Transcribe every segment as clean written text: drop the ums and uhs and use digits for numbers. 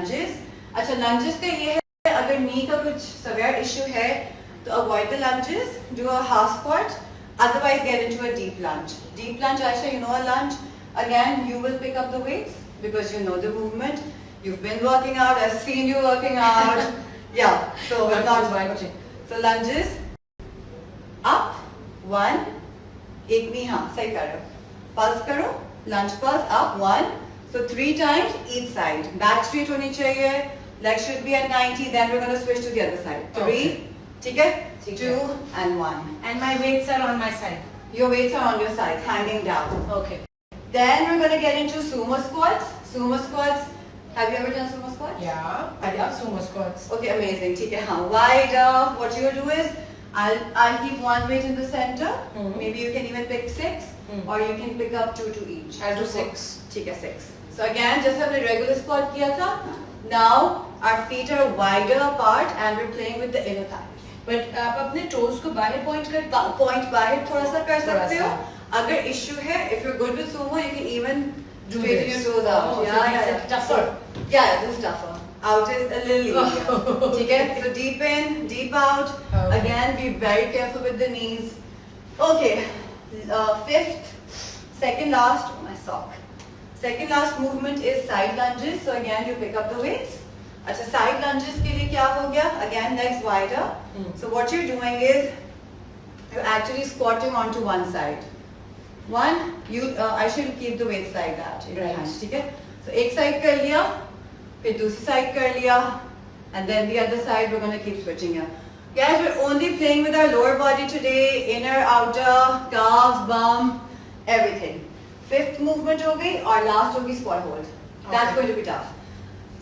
lunges. अच्छा lunges का ये है अगर knee का कुछ severe issue है तो avoid the lunges, do a half squat, otherwise get into a deep lunge. Deep lunge, Aisha, you know a lunge. Again, you will pick up the weights because you know the movement. You've been working out. I've seen you working out. Yeah. So not much. So lunges. Up. One. एक knee हाँ सही कर रहे हो. Pulse करो. Lunge pulse. Up. One. So 3 times each side. Back straight होनी चाहिए. Legs should be at 90. Then we're going to switch to the other side. 3. ठीक है? 2 and 1. And my weights are on my side. Your weights are on your sides, hanging down. Okay. Then we're going to get into sumo squats. Sumo squats. Have you ever done sumo squats? Yeah, I love sumo squats. Okay, amazing. ठीक है, हाँ. Wide up. What you do is, I'll keep one weight in the center. Maybe you can even pick 6, or you can pick up 2 to each. I'll do 6. ठीक है, 6. So again, just हमने regular squat किया था. Now our feet are wider apart and we're playing with the inner thigh. But आप अपने toes को बाहर point कर Point बाहर थोड़ा सा कर थोड़ा सकते हो. सा. अगर issue है, if you're good with sumo, you can even Do straighten this. your toes out. Oh, so this is tougher. Yeah, this is tougher. Out is a little easier. ठीक है? So deep in, deep out. Okay. Again, be very careful with the knees. Okay. Fifth, second last, oh my sock. Second last movement is side lunges. So again, you pick up the weights. अच्छा, side lunges के लिए क्या हो गया? Again, legs wider. So what you're doing is you're actually squatting onto one side. One, I should keep the weights like that in your Right. hands, ठीक है? So एक side कर लिया, फिर दूसरी side कर लिया, and then the other side we're going to keep switching here. Guys, we're only playing with our lower body today, inner, outer, calves, bum, everything. Fifth movement हो गई और last होगी squat hold. That's Okay. going to be tough.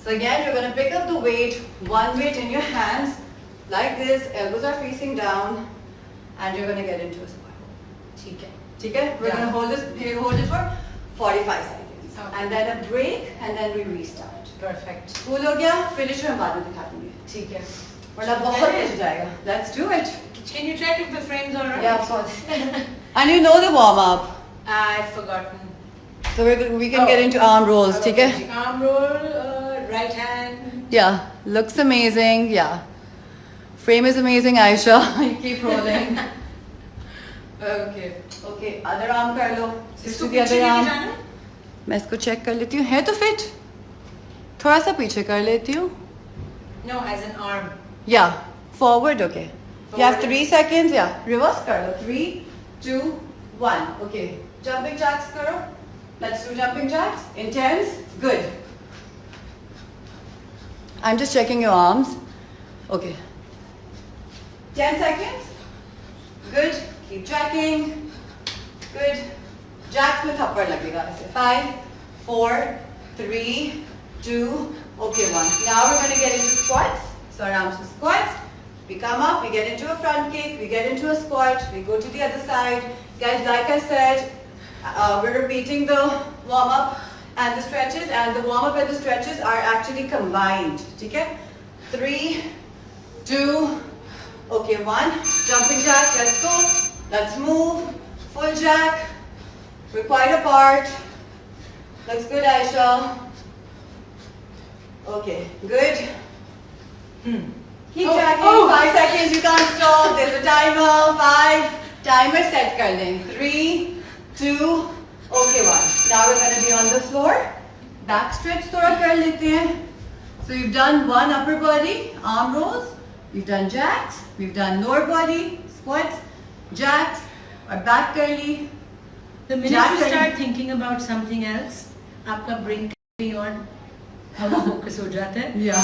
So again, you're going to pick up the weight, one weight in your hands, like this, elbows are facing down, and you're going to get into a squat hold. ठीक है. ठीक है? We're going to hold this, you hold it for 45 seconds. Okay. And then a break, and then we restart. Perfect. Cool हो गया? Finish में बाद में दिखा दूँगी. ठीक है. वरना बहुत कुछ जाएगा. Let's do it. Can you check if the frames are right? Yeah, of course. And you know the warm up. I've forgotten. So we can get into arm rolls, ठीक है? Arm roll, right hand. Yeah, looks amazing. Yeah. Frame is amazing, Aisha. You keep rolling. Okay. Okay, other arm कर लो. Switch इसको to the पीछे other लेके arm. जाना? मैं इसको check कर लेती हूँ. है तो फिट? थोड़ा सा पीछे कर लेती हूँ. No, as an arm. Yeah, forward, okay. You have Forward. 3 seconds, yeah. Reverse कर लो. 3, 2, 1. Okay. Jumping jacks करो. Let's do jumping jacks. Intense. Good. I'm just checking your arms. Okay. 10 seconds. Good. Keep jacking. Good. Jacks में थप्पड़ लगेगा ऐसे. 5, 4, 3, 2, okay, 1. Now we're going to get into squats. So our arms to squats. We come up, we get into a front kick, we get into a squat, we go to the other side. Guys, like I said, we're repeating the warm-up and the stretches, and the warm-up and the stretches are actually combined. Okay? 3, 2, okay, 1. Jumping jack, let's go. Let's move. Full jack. We're quite apart. Looks good, Aisha. Okay, good. Keep tracking. 5 seconds, you can't stop. There's a timer. 5. Timer set कर लें. 3, 2, okay, 1. Now we're going to be on the floor. Back stretch थोड़ा कर लेते हैं. So you've done one upper body, arm rolls. We've done jacks. We've done lower body, squats, jacks, और back कर ली. The minute you start thinking about something else, आपका brain कहीं और focus हो जाता है. Yeah.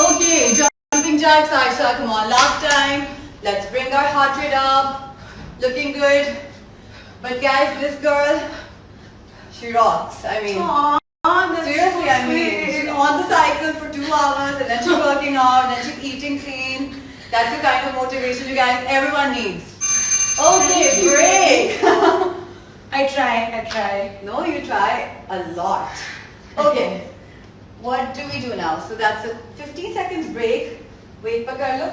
Okay, jumping jacks, Aisha, come on, last time. Let's bring our heart rate up. Looking good. But guys, this girl, she rocks. I mean, seriously, I mean, she's on the cycle for 2 hours and then she's working out, then she's eating clean. That's the kind of motivation you guys, everyone needs. Okay, break. I try. No, you try a lot. Okay. What do we do now? So that's a 15 seconds break. Weight पकड़ लो.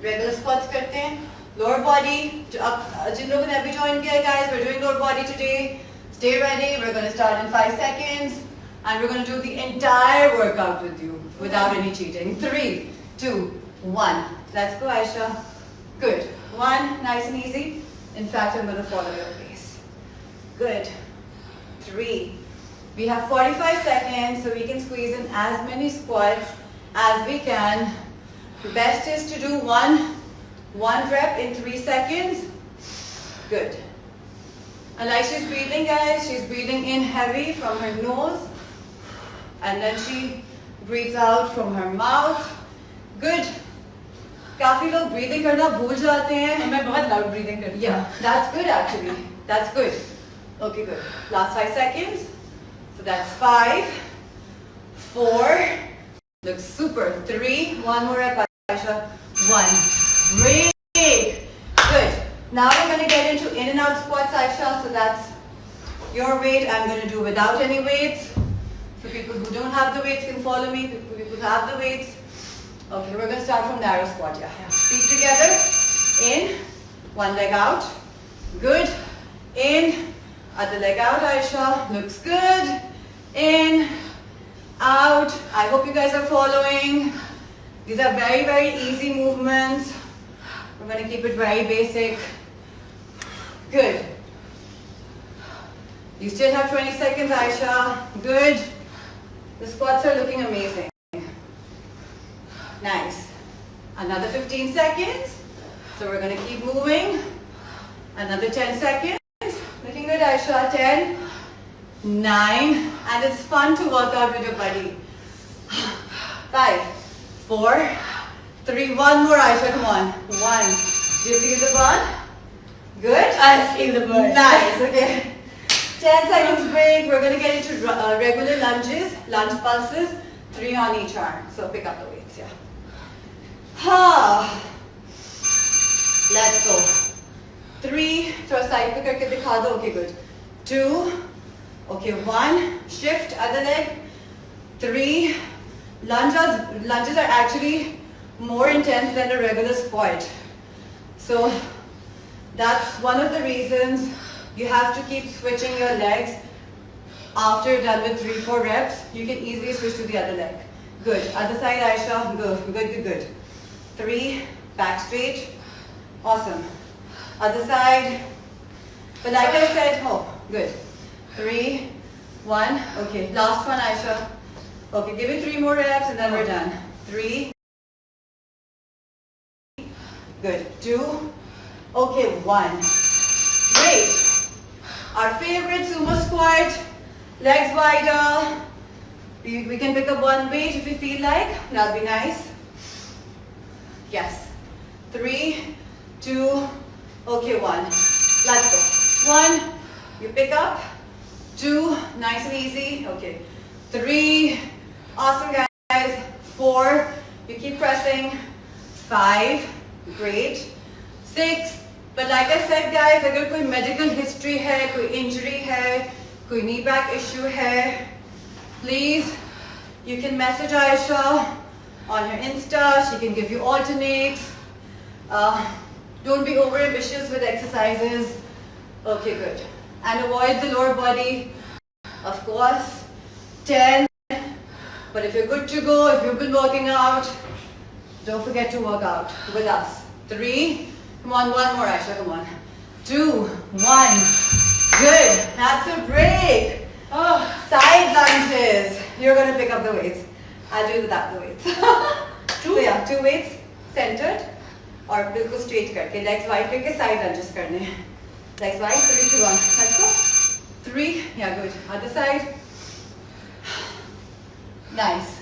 Regular squats करते हैं. Lower body. जिन लोगों ने अभी join किया है, guys, we're doing lower body today. Stay ready. We're going to start in 5 seconds. And we're going to do the entire workout with you without any cheating. 3, 2, 1. Let's go, Aisha. Good. 1, nice and easy. In fact, I'm going to follow your pace. Good. 3. We have 45 seconds, so we can squeeze in as many squats as we can. The best is to do one rep in 3 seconds. Good. And like she's breathing, guys, she's breathing in heavy from her nose. And then she breathes out from her mouth. Good. काफी लोग breathing करना भूल जाते हैं. मैं बहुत loud breathing करती हूँ. Yeah, that's good actually. That's good. Okay, good. Last 5 seconds. So that's 5, 4. Looks super. 3. One more rep, Aisha. 1. Break. Good. Now we're going to get into in and out squats, Aisha. So that's your weight. I'm going to do without any weights. So people who don't have the weights can follow me. People who have the weights. Okay, we're going to start from narrow squat. Yeah. Feet together. In. One leg out. Good. In. Other leg out, Aisha. Looks good. In. Out. I hope you guys are following. These are very, very easy movements. We're going to keep it very basic. Good. You still have 20 seconds, Aisha. Good. The squats are looking amazing. Nice. Another 15 seconds. So we're going to keep moving. Another 10 seconds. Looking good, Aisha. 10, 9. And it's fun to work out with your buddy. 5, 4, 3. One more, Aisha. Come on. 1. Do you feel the burn? Good? I feel the burn. Nice. Okay. 10 seconds break. We're going to get into regular lunges, lunge pulses. 3 on each arm. So pick up the weights. Yeah. Let's go. 3. Throw side पे करके दिखा दो. Okay, good. 2. Okay, 1. Shift other leg. 3. Lunges are actually more intense than a regular squat. So that's one of the reasons you have to keep switching your legs. After you're done with 3-4 reps, you can easily switch to the other leg. Good. Other side, Aisha. Good, good, good, good. 3. Back straight. Awesome. Other side. But like I said, oh, good. 3, 1. Okay, last one, Aisha. Okay, give it 3 more reps and then we're done. 3. Good. 2. Okay, 1. Great. Our favorite sumo squat. Legs wider. We can pick up one weight if you feel like. That'll be nice. Yes. 3, 2. Okay, 1. Let's go. 1. You pick up. 2. Nice and easy. Okay. 3. Awesome, guys. 4. You keep pressing. 5. Great. 6. But like I said, guys, अगर कोई medical history है, कोई injury है, कोई knee back issue है, please, you can message Aisha on her Insta. She can give you alternates. Don't be over ambitious with exercises. Okay, good. And avoid the lower body, of course. 10. But if you're good to go, if you've been working out, don't forget to work out with us. 3. Come on, one more, Aisha. Come on. 2, 1. Good. That's a break. Oh, side lunges. You're going to pick up the weights. I'll do without the weights. 2. So yeah, 2 weights centered और बिल्कुल straight करके legs wide करके side lunges करने हैं. Legs wide. 3, 2, 1. Let's go. 3. Yeah, good. Other side. Nice.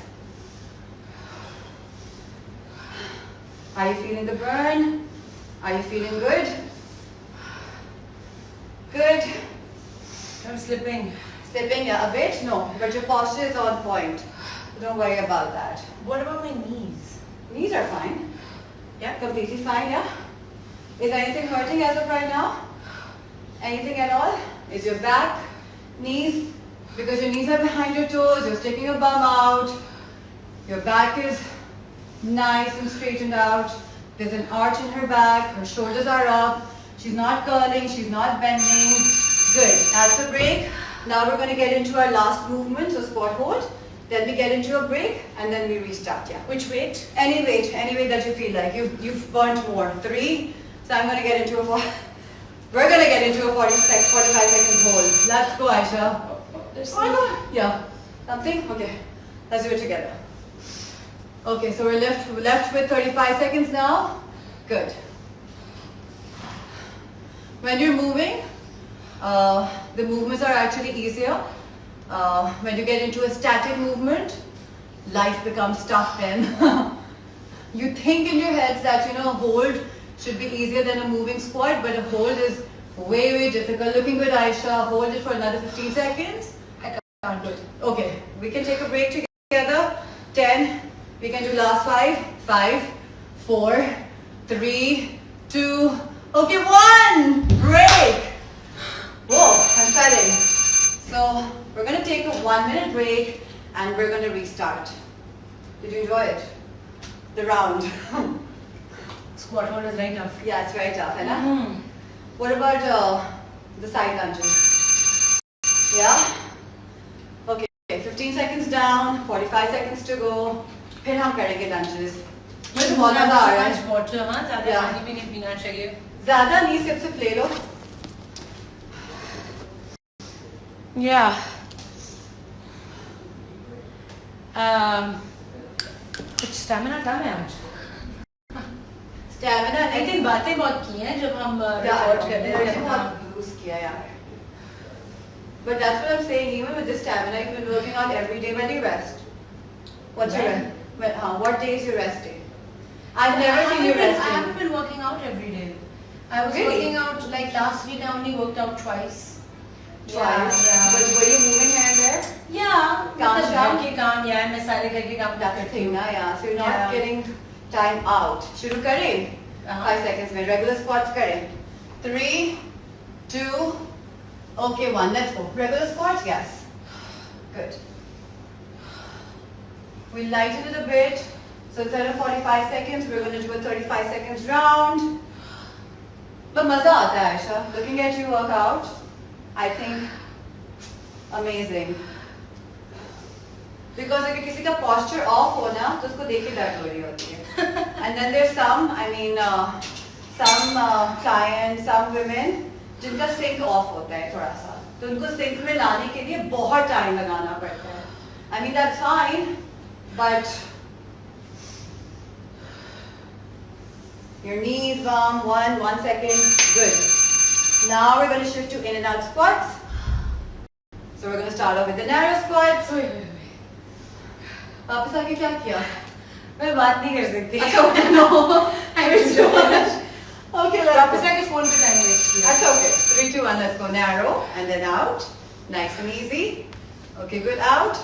Are you feeling the burn? Are you feeling good? Good. I'm slipping. Slipping, yeah, a bit? No, but your posture is on point. Don't worry about that. What about my knees? Knees are fine. Yeah, completely fine, yeah. Is anything hurting as of right now? Anything at all? Is your back, knees? Because your knees are behind your toes, you're sticking your bum out. Your back is nice and straightened out. There's an arch in her back, her shoulders are up. She's not curling, she's not bending. Good. That's the break. Now we're going to get into our last movement, so squat hold. Then we get into a break and then we restart. Yeah. Which weight? Any weight that you feel like. You've burnt more. 3. So I'm going to get into a we're going to get into a 45 seconds hold. Let's go, Aisha. Yeah. Something? Okay. Let's do it together. Okay, so we're left with 35 seconds now. Good. When you're moving, the movements are actually easier. When you get into a static movement, life becomes tough then. You think in your heads that, a hold should be easier than a moving squat, but a hold is way, way difficult. Looking good, Aisha. Hold it for another 15 seconds. I can't do it. Okay, we can take a break together. 10. We can do last 5. 5, 4, 3, 2. Okay, 1. Break. Whoa, I'm sweating. So we're going to take a 1-minute break and we're going to restart. Did you enjoy it? The round. Squat hold is very tough. Yeah, it's very tough, right? What about the side lunges? Yeah? Okay, 15 seconds down, 45 seconds to go. फिर हम करेंगे lunges. मुझे बहुत मजा आ रहा है. Water, हाँ, ज़्यादा पानी भी नहीं पीना चाहिए. ज़्यादा नहीं, सिर्फ ले लो. Yeah. कुछ स्टैमिना कम है आज. स्टैमिना नहीं. लेकिन बातें बहुत की हैं जब हम रिकॉर्ड कर रहे थे. बहुत लूज किया यार. But that's what I'm saying. Even with this stamina, you've been working out every day. When do you rest? What's your rest? What days you resting? I've never seen you resting. I haven't been working out every day. I was working out like last week. I only worked out twice. Twice. Yeah. But were you moving here and there? Yeah. काम घर के काम या मैं सारे घर के काम That's the thing, na? Yeah. So you're not Yeah. getting time out. शुरू करें? 5 seconds में regular squats करें. 3, 2, okay, 1. Let's go. Regular squats, yes. Good. We lighten it a bit. So instead of 45 seconds, we're going to do a 35 seconds round. But मजा आता है, Aisha. Looking at you work out, I think amazing. Because अगर किसी का posture off हो ना, तो उसको देख के दर्द हो रही होती है. And then there's some clients, some women जिनका sync off होता है थोड़ा सा. तो उनको sync में लाने के लिए बहुत time लगाना पड़ता है. I mean that's fine, but your knees warm. 1 second. Good. Now we're going to shift to in and out squats. So we're going to start off with the narrow squats. वापस आके क्या किया? मैं बात नहीं कर सकती. अच्छा, okay, no. I wish so much. Okay, let's वापस go. आके फोन पे टाइम वेस्ट किया. That's okay. 3, 2, 1. Let's go narrow and then out. Nice and easy. Okay, good. Out.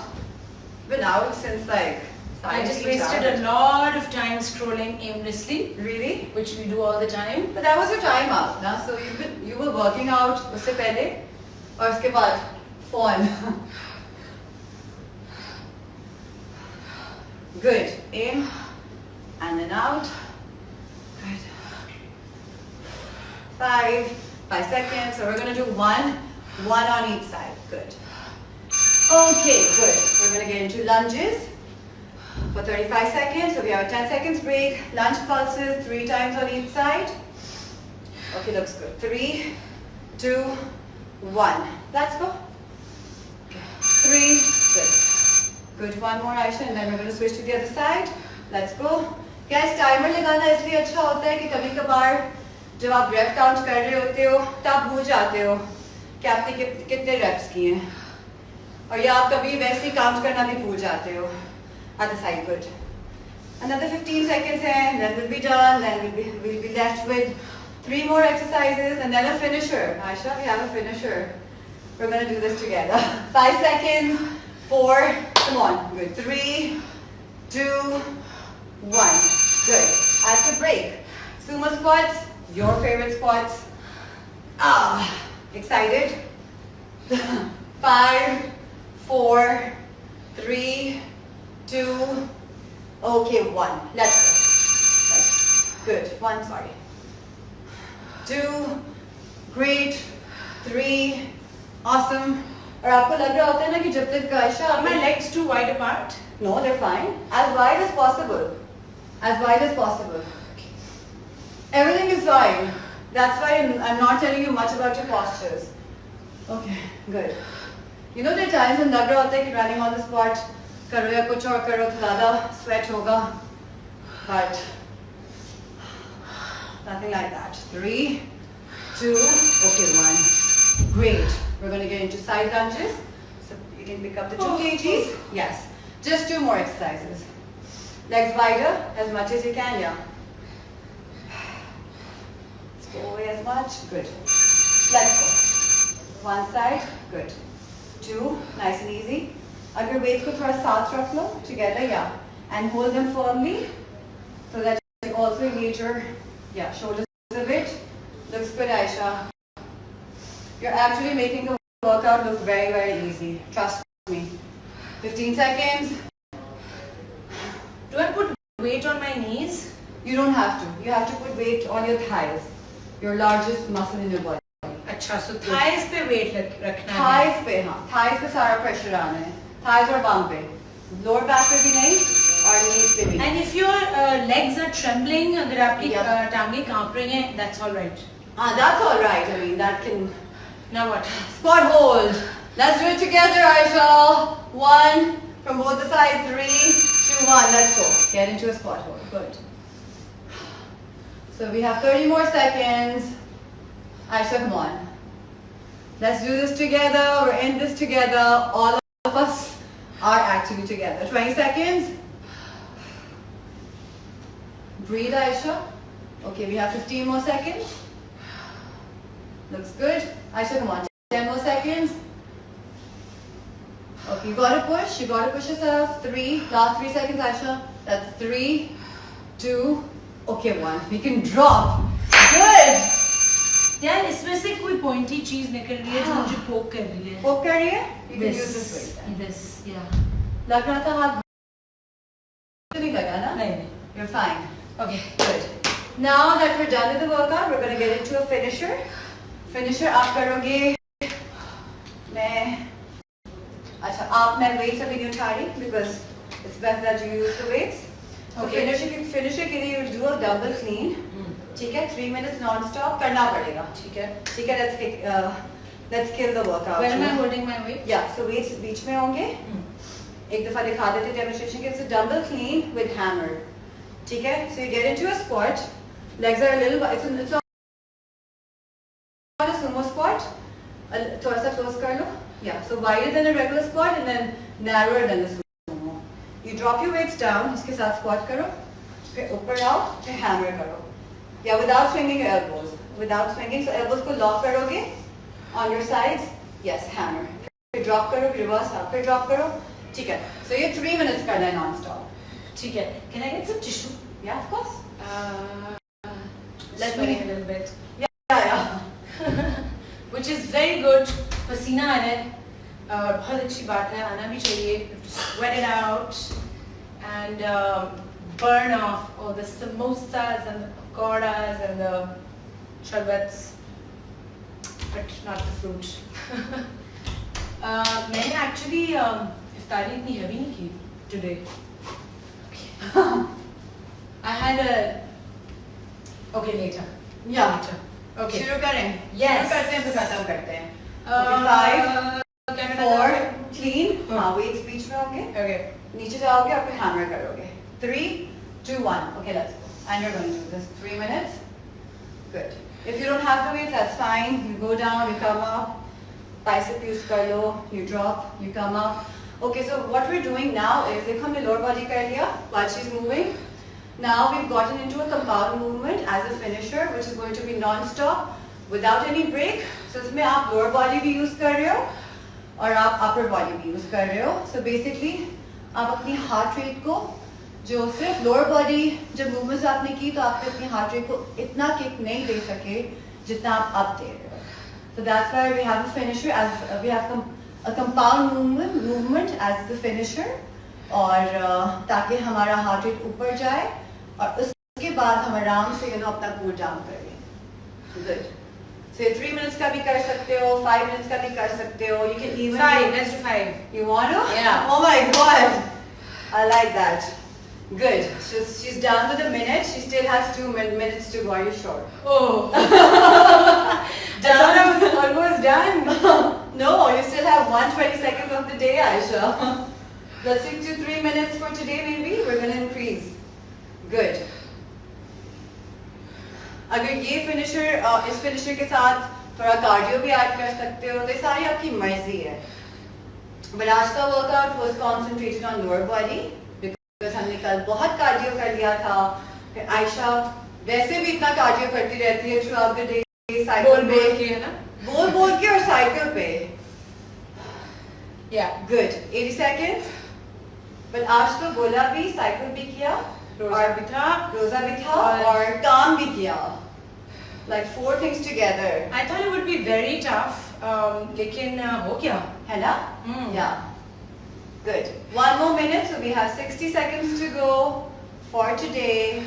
Been out since like. I just wasted a lot of time scrolling aimlessly, Really? which we do all the time. But that was your time out, na? So you were working out उससे पहले और उसके बाद phone. Good. In and then out. Good. 5 seconds. So we're going to do one on each side. Good. Okay, good. We're going to get into lunges for 35 seconds. So we have a 10 seconds break. Lunge pulses 3 times on each side. Okay, looks good. 3, 2, 1. Let's go. Okay. 3, good. Good. One more, Aisha, and then we're going to switch to the other side. Let's go. Guys, timer लगाना इसलिए अच्छा होता है कि कभी-कभार जब आप rep count कर रहे होते हो, तब भूल जाते हो कि आपने कितने reps किए हैं, और या आप कभी वैसे ही count करना भी भूल जाते हो. Other side, good. Another 15 seconds and then we'll be done. Then we'll be left with 3 more exercises and then a finisher. Aisha, we have a finisher. We're going to do this together. 5 seconds. 4. Come on. Good. 3, 2, 1. Good. After break. Sumo squats. Your favorite squats. Excited? 5, 4, 3, 2, okay, 1. Let's go. Good. 1, sorry. 2, great. 3, awesome. और आपको लग रहा होता है ना कि जब तक Ayesha Are my legs too wide apart? No, they're fine. As wide as possible. As wide as possible. Everything is fine. That's why I'm not telling you much about your postures. Okay, good. You know there are times when लग रहा होता है कि running on the spot करो या कुछ और करो तो ज़्यादा sweat होगा. But nothing like that. 3, 2, okay, 1. Great. We're going to get into side lunges. So you can pick up the 2 kgs. Yes. Just 2 more exercises. Legs wider as much as you can, yeah. Let's go away as much. Good. Let's go. One side. Good. 2. Nice and easy. अगर weights को थोड़ा साथ रख लो together, yeah. And hold them firmly so that you also engage your shoulders a bit. Looks good, Aisha. You're actually making the workout look very, very easy. Trust me. 15 seconds. Do I put weight on my knees? You don't have to. You have to put weight on your thighs. Your largest muscle in your body. अच्छा, so thighs पे weight रखना है. Thighs पे हाँ. Thighs पे सारा pressure आना है. Thighs और bum पे. Lower back पे भी नहीं और knees पे भी. And if your legs are trembling, अगर आपकी टांगे कांप रही हैं, that's all right. That's all right. I mean, that can. Now what? Squat hold. Let's do it together, Aisha. 1 from both the sides. 3, 2, 1. Let's go. Get into a squat hold. Good. So we have 30 more seconds. Aisha, come on. Let's do this together. We're in this together. All of us are actually together. 20 seconds. Breathe, Aisha. Okay, we have 15 more seconds. Looks good. Aisha, come on. 10 more seconds. Okay, you gotta push. You gotta push yourself. 3. Last 3 seconds, Aisha. That's 3, 2. Okay, 1. We can drop. Good. यार इसमें से कोई pointy चीज निकल रही है जो मुझे poke कर रही है. Poke कर रही है? You can use this way. This, yeah. लग रहा था हाथ नहीं लगा ना? नहीं. You're fine. Okay. Good. Now that we're done with the workout, we're going to get into a finisher. Finisher आप करोगे. मैं weights अभी नहीं उठा रही because it's best that you use the weights. So finisher के लिए you do a double clean. ठीक है, 3 minutes non-stop करना पड़ेगा. ठीक है, let's kill the workout. Where am I holding my weight? Yeah, so weights बीच में होंगे. एक दफा दिखा देते demonstration के. It's a double clean with hammer. ठीक है, so you get into a squat. Legs are a little. It's not a sumo squat. थोड़ा सा close कर लो. Yeah, so wider than a regular squat and then narrower than the sumo. You drop your weights down. इसके साथ squat करो. फिर ऊपर आओ. फिर hammer करो. Yeah, without swinging your elbows. Without swinging, so elbows को lock करोगे on your sides. Yes, hammer. फिर drop करो, reverse आओ, फिर drop करो. ठीक है. So ये 3 minutes करना है non-stop. ठीक है. Can I get some tissue? Yeah, of course. Let me a little bit. Yeah. Which is very good. पसीना आ रहा है और बहुत अच्छी बात है, आना भी चाहिए. Sweat it out and burn off all the samosas and the pakoras and the sharbats, but not the fruit. मैंने actually इफ्तारी इतनी heavy नहीं की today. I had a later. Yeah. Later. Okay. शुरू करें. Yes. शुरू करते हैं तो खत्म करते हैं. Okay, 5, 4, clean. हाँ, weights बीच में होंगे. Okay. नीचे जाओगे और फिर hammer करोगे. 3, 2, 1. Okay, let's go. And you're going to do this 3 minutes. Good. If you don't have the weights, that's fine. You go down, you come up. Bicep use कर लो. You drop, you come up. Okay, so what we're doing now is देखो हमने lower body कर लिया while she's moving. Now we've gotten into a compound movement as a finisher, which is going to be non-stop without any break. So इसमें आप lower body भी use कर रहे हो और आप upper body भी use कर रहे हो. So basically आप अपनी heart rate को जो सिर्फ lower body जब movements आपने की तो आपने अपनी heart rate को इतना kick नहीं दे सके जितना आप up दे रहे हो. So that's why we have a finisher as we have a compound movement as the finisher और ताकि हमारा heart rate ऊपर जाए और उसके बाद हम आराम से अपना cool down करें. Good. So 3 minutes का भी कर सकते हो, 5 minutes का भी कर सकते हो. You can even 5, let's do 5. You want to? Yeah. Oh my God. I like that. Good. She's done with a minute. She still has 2 minutes to go. Are you sure? Oh. I thought I was almost done. No, you still have 120 seconds of the day, Aisha. Let's stick to 3 minutes for today maybe. We're going to increase. Good. अगर ये finisher इस finisher के साथ थोड़ा cardio भी add कर सकते हो तो ये सारी आपकी मर्जी है. But आज का workout was concentrated on lower body because हमने कल बहुत कार्डियो कर लिया था. फिर आयशा वैसे भी इतना कार्डियो करती रहती है throughout the day. बोल बोल के है ना? बोल के और साइकिल पे. Yeah. Good. 80 seconds. But आज तो बोला भी, साइकिल भी किया, रोजा भी था, और काम भी किया. Like 4 things together. I thought it would be very tough, लेकिन हो गया. है ना? Yeah. Good. 1 more minute, so we have 60 seconds to go for today,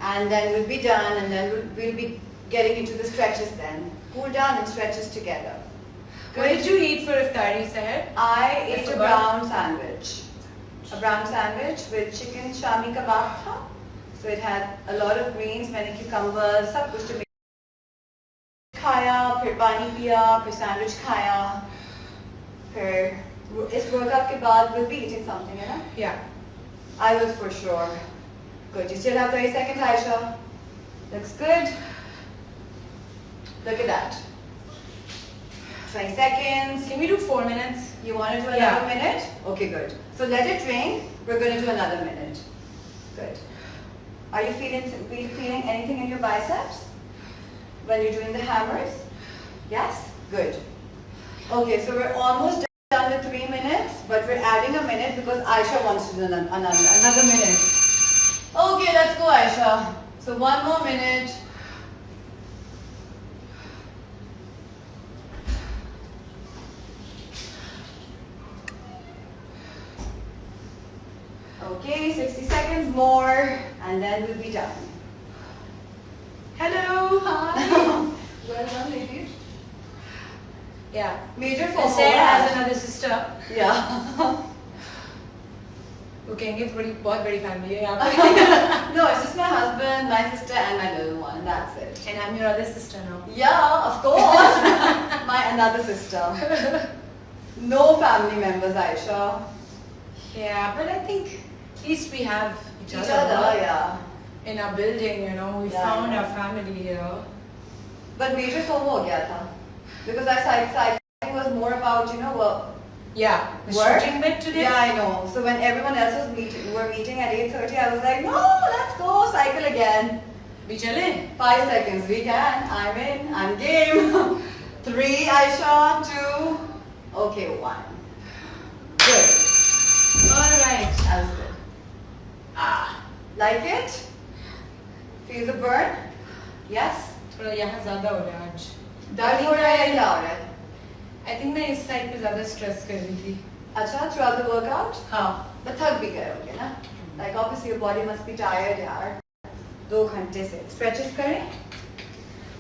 and then we'll be done, and then we'll be getting into the stretches then. Cool down and stretches together. What did you eat for iftari, Seher? I ate a brown sandwich. A brown sandwich with chicken shami kebab tha. So it had a lot of greens, many cucumbers, सब कुछ to खाया, फिर पानी पिया, फिर sandwich खाया, फिर इस workout के बाद we'll be eating something, है ना? Yeah. I will for sure. Good. You still have 30 seconds, Aisha. Looks good. Look at that. 20 seconds. Can we do 4 minutes? You want to do another Yeah. minute? Okay, good. So let it drain. We're going to do another minute. Good. Are you feeling anything in your biceps when you're doing the hammers? Yes? Good. Okay, so we're almost done with 3 minutes, but we're adding a minute because Aisha wants to do another minute. Okay, let's go, Aisha. So 1 more minute. Okay, 60 seconds more, and then we'll be done. Hello. Hi. Well done, ladies. Yeah. Major for Seher has another sister. Yeah. वो कहेंगे थोड़ी बहुत बड़ी family है यहाँ पे. No, it's just my husband, my sister, and my little one. That's it. And I'm your other sister now. Yeah, of course. My another sister. No family members, Aisha. Yeah, but I think at least we have each Each other. other, yeah. In our building, you know, we Yeah, found yeah. our family here. But major FOMO हो गया था. Because our cycling was more about, you know, Yeah, the work. shooting bit today. Yeah, I know. So when everyone else was meeting at 8:30, I was like, no, let's go cycle again. We chale? 5 seconds, we can. I'm in. I'm game. 3, Aisha. 2. Okay, 1. Good. All right. That was good. Like it? Feel the burn? Yes? थोड़ा यहाँ ज़्यादा हो रहा है आज. दर्द हो रहा है या क्या हो रहा है? I think मैं इस साइड पे ज़्यादा stress कर रही थी. अच्छा, throughout the workout? हाँ. But थक भी गए होगे ना? Like obviously your body must be tired यार. 2 घंटे से. Stretches करें?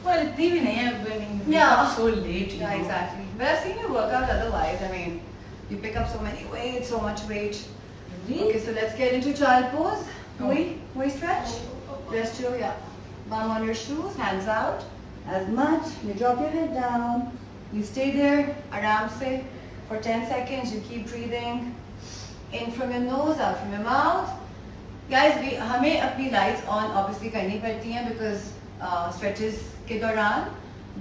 Well, इतनी भी नहीं है. I mean, we Yeah. got so late. You Yeah, know. exactly. But I've seen you work out otherwise. I mean, you pick up so many weights, so much weight. Really? Okay, so let's get into child pose. Oh. We stretch. Rest your, yeah. Bum on your shoes, hands out. As much. You drop your head down. You stay there, aram se, for 10 seconds. You keep breathing in from your nose, out from your mouth. Guys, हमें अपनी lights on obviously करनी पड़ती हैं because stretches के दौरान.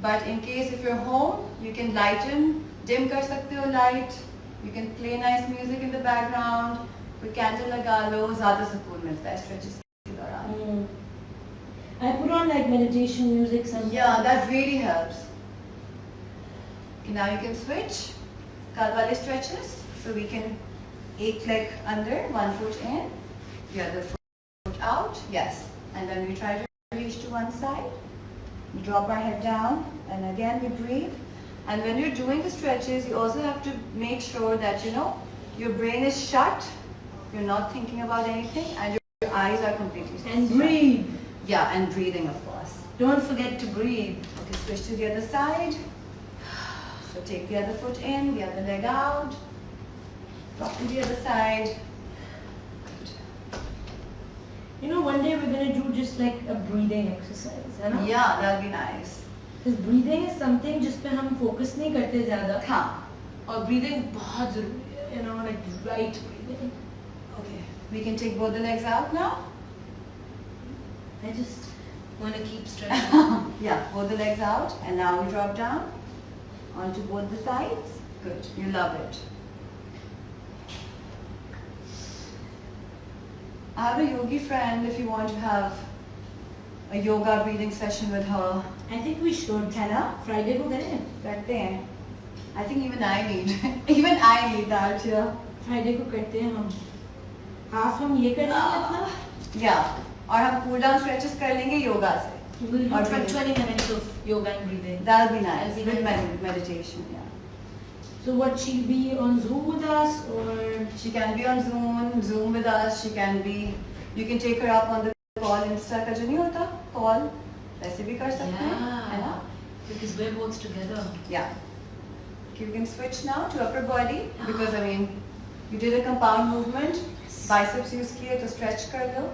But in case if you're home, you can lighten, dim कर सकते हो light. You can play nice music in the background. कोई candle लगा लो, ज़्यादा सुकून मिलता है stretches के दौरान. I put on like meditation music sometimes. Yeah, that really helps. Okay, now you can switch. Kal wale stretches. So we can 8 leg under, 1 foot in, the other foot out. Yes. And then we try to reach to one side. We drop our head down and again we breathe. And when you're doing the stretches, you also have to make sure that, you know, your brain is shut. You're not thinking about anything and your eyes are completely And shut. breathe. Yeah, and breathing, of course. Don't forget to breathe. Okay, switch to the other side. So take the other foot in, the other leg out. Drop to the other side. You know, one day we're gonna do just like a breathing exercise, है ना? Yeah, that'll be nice. Because breathing is something जिस पे हम focus नहीं करते ज़्यादा. हाँ. और breathing बहुत ज़रूरी है, you know, like right breathing. Okay, we can take both the legs out now. I just want to keep stretching. Yeah, both the legs out, and now we drop down onto both the sides. Good, you love it. I have a yogi friend if you want to have a yoga breathing session with her. I think we should. है ना? Friday को करें? करते हैं. I think even I need, even I need that, yeah. Friday को करते हैं हम. Half हम ये कर लेंगे अपना. Yeah, और हम cool down stretches कर लेंगे योगा से. We'll Or do for breathing. 20 minutes of yoga and breathing. That'll be nice. That'll be With nice. meditation, yeah. So what, she'll be on Zoom with us or? She can be on Zoom with us. She can be, you can take her up on the call. Insta का जो नहीं होता call, वैसे भी कर सकते हैं, है ना? Because we're both together. Yeah. You can switch now to upper body because I mean, you did a compound movement. Biceps use किए तो stretch कर लो.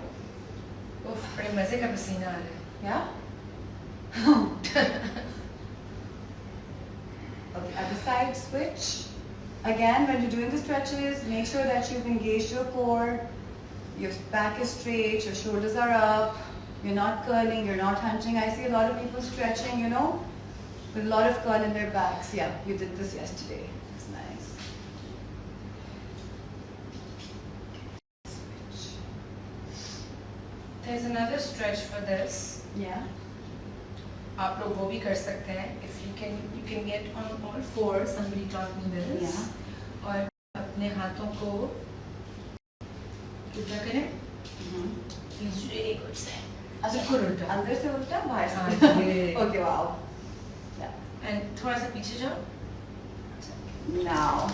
उफ, बड़े मजे का पसीना आ रहा है. Yeah. Okay, at the side switch. Again, when you're doing the stretches, make sure that you've engaged your core, your back is straight, your shoulders are up, you're not curling, you're not hunching. I see a lot of people stretching, you know, with a lot of curl in their backs. Yeah, you did this yesterday. It's nice. There's another stretch for this. Yeah. आप लोग वो भी कर सकते हैं. If you can get on all fours. Somebody taught me this. Yeah. और अपने हाथों को उल्टा करें. Feels really good से. बिल्कुल उल्टा. अंदर से उल्टा, बाहर हाँ, से. ये. Okay, wow. Yeah. And थोड़ा सा पीछे जाओ. Now.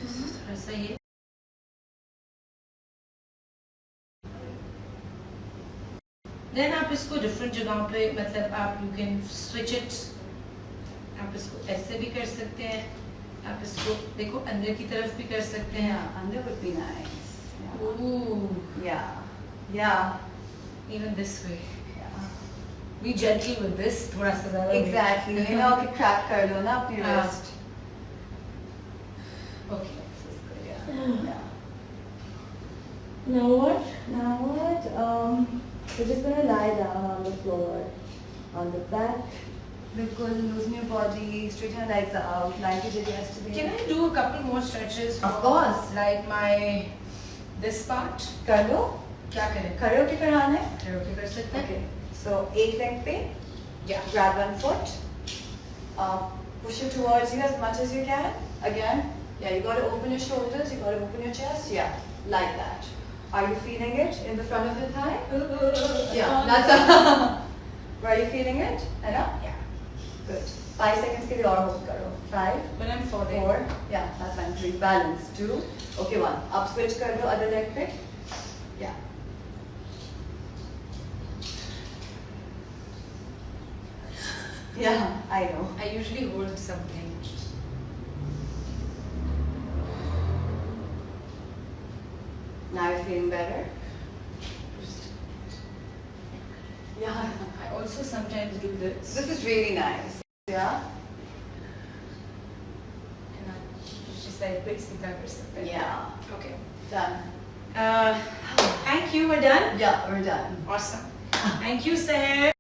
थोड़ा सा ये. Then आप इसको different जगहों पे मतलब आप you can switch it. आप इसको ऐसे भी कर सकते हैं. आप इसको देखो अंदर की तरफ भी कर सकते हैं. Yeah, under would be nice. Yeah. Ooh, Yeah. even this way. Yeah. Be gentle with this. थोड़ा सा ज़्यादा. Exactly. You know कि crack कर लो ना अपनी हाँ. wrist. Okay. This is good, yeah. Yeah. Now what? Now what? We're just gonna lie down on the floor, on the back. बिल्कुल loosen your body, straighten your legs out, like you did yesterday. Can I do a couple more stretches? Of course. Like my this part. कर लो. क्या करें? खड़े होके कराना है. खड़े होके कर सकते हैं. Okay. So एक leg पे. Yeah. Grab one foot. Push it towards you as much as you can. Again. Yeah, you gotta open your shoulders. You gotta open your chest. Yeah, like that. Are you feeling it in the front of the thigh? Yeah, that's Where are you feeling it? है ना? Yeah. Good. 5 seconds के लिए और hold करो. 5, But I'm falling. 4, yeah, that's fine. 3, balance. 2, okay, 1. Up switch कर दो other leg पे. Yeah. Yeah, I know. I usually hold something. Now you're feeling better? Yeah. I also sometimes do this. This is really nice. Yeah? And I just like bit सीधा कर सकते हैं. Yeah. Okay. Done. Thank you. We're done. Yeah, we're done. Awesome. Thank you, Seher.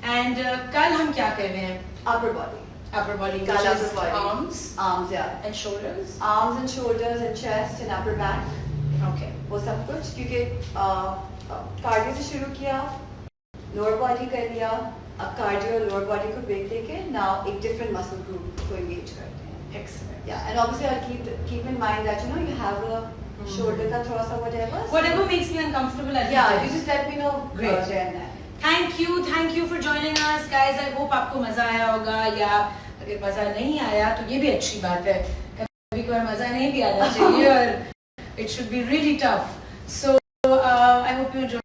And कल हम क्या कर रहे हैं? Upper body. Upper body, कल which is upper body. arms Arms, yeah. and shoulders. Arms and shoulders and chest and upper back. Okay. वो सब कुछ क्योंकि कार्डियो से शुरू किया, लोअर बॉडी कर लिया, अब कार्डियो और लोअर बॉडी को ब्रेक देके नाउ एक डिफरेंट मसल ग्रुप को एंगेज करते हैं. Excellent. Yeah, and obviously I'll keep in mind that you know you have a shoulder का थोड़ा सा whatever. Whatever makes me uncomfortable, I'll Yeah, keep you it. just let me know. Great. there and then. Thank you for joining us, guys. I hope आपको मजा आया होगा या अगर मजा नहीं आया तो ये भी अच्छी बात है. कभी-कभार मजा नहीं भी आना चाहिए और it should be really tough. So I hope you enjoy.